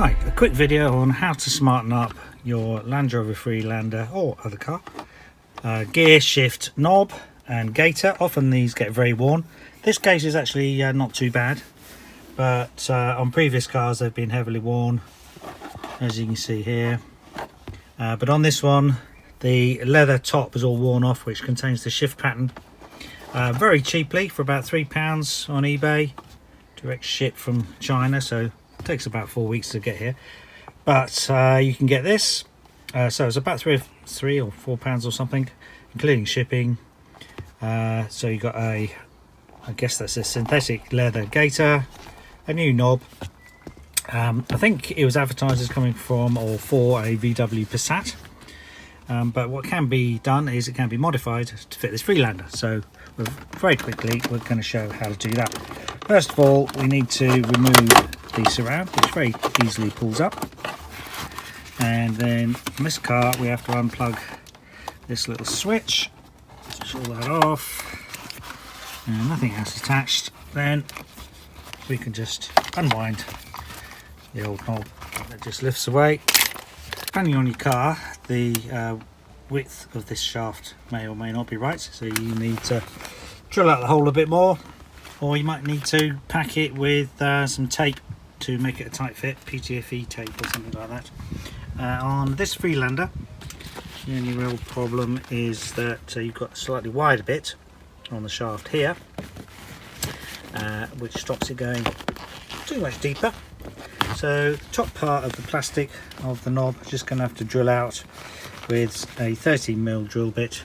Hi, a quick video on how to smarten up your Land Rover Freelander or other car. Gear shift knob and gaiter. Often these get very worn. This case is actually not too bad, but on previous cars they've been heavily worn, as you can see here. But on this one, the leather top is all worn off, which contains the shift pattern. Very cheaply, for about £3 on eBay. Direct ship from China, so it takes about 4 weeks to get here. But you can get this. So it's about £3 or £4 or something, including shipping. So you got I guess that's a synthetic leather gaiter, a new knob. I think it was advertised as coming from or for a VW Passat. But what can be done is it can be modified to fit this Freelander. So very quickly we're going to show how to do that. First of all, we need to remove the surround, which very easily pulls up. And then on this car we have to unplug this little switch, pull that off, and nothing else attached. Then we can just unwind the old knob that just lifts away. Depending on your car, the width of this shaft may or may not be right, so you need to drill out the hole a bit more, or you might need to pack it with some tape to make it a tight fit, PTFE tape or something like that. On this Freelander, the only real problem is that you've got a slightly wider bit on the shaft here, which stops it going too much deeper. So the top part of the plastic of the knob is just going to have to drill out with a 13mm drill bit,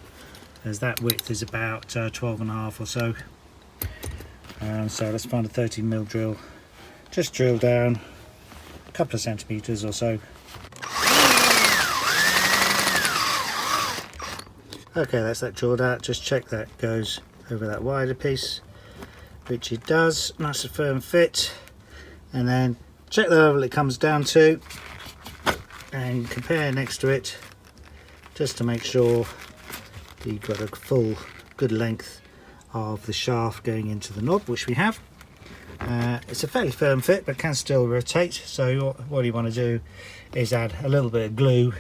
as that width is about 12.5 or so. So let's find a 13mm drill. Just drill down a couple of centimeters or so. Okay, that's that drilled out. Just check that goes over that wider piece, which it does. Nice and firm fit. And then check the level it comes down to and compare next to it, just to make sure that you've got a full good length of the shaft going into the knob, which we have. It's a fairly firm fit but can still rotate, so what you want to do is add a little bit of glue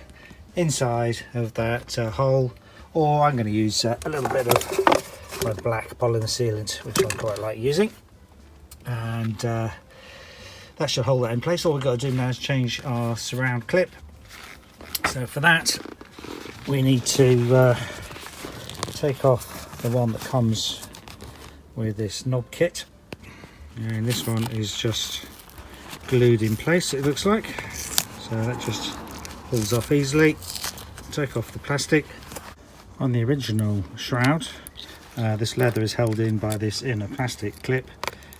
inside of that hole, or I'm going to use a little bit of my black polymer sealant, which I quite like using, and that should hold that in place. All we've got to do now is change our surround clip. So for that we need to take off the one that comes with this knob kit, and this one is just glued in place, it looks like, so that just pulls off easily. Take off the plastic. On the original shroud, this leather is held in by this inner plastic clip,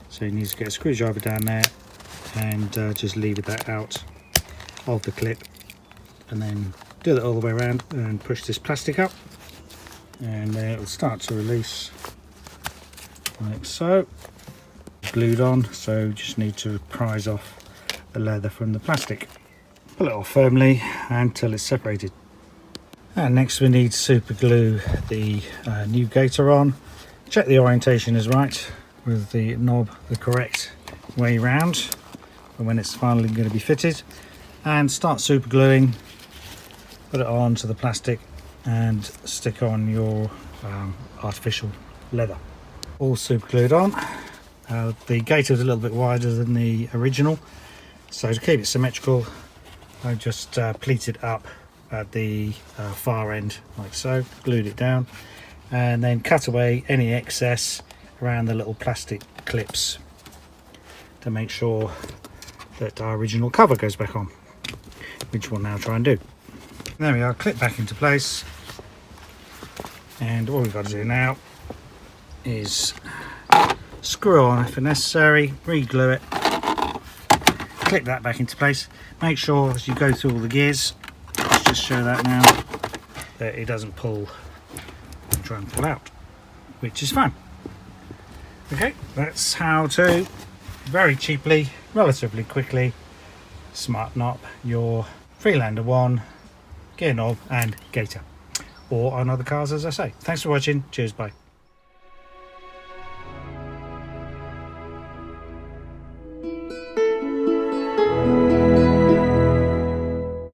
so you need to get a screwdriver down there and just lever that out of the clip, and then do that all the way around and push this plastic up, and then it will start to release like so. Glued on, so just need to prise off the leather from the plastic. Pull it off firmly until it's separated. And next we need to super glue the new gaiter on. Check the orientation is right with the knob the correct way round and when it's finally going to be fitted, and start super gluing. Put it on to the plastic and stick on your artificial leather. All super glued on. The gaiter is a little bit wider than the original, so to keep it symmetrical I just pleated up at the far end like so, glued it down, and then cut away any excess around the little plastic clips to make sure that our original cover goes back on, which we'll now try and do. There we are, clip back into place, and all we've got to do now is screw on if necessary, re-glue it, clip that back into place. Make sure as you go through all the gears, let's just show that now, that it doesn't pull and try and pull out, which is fine. Okay, that's how to very cheaply, relatively quickly, smarten up your Freelander1 gear knob and gaiter, or on other cars, as I say. Thanks for watching. Cheers, bye.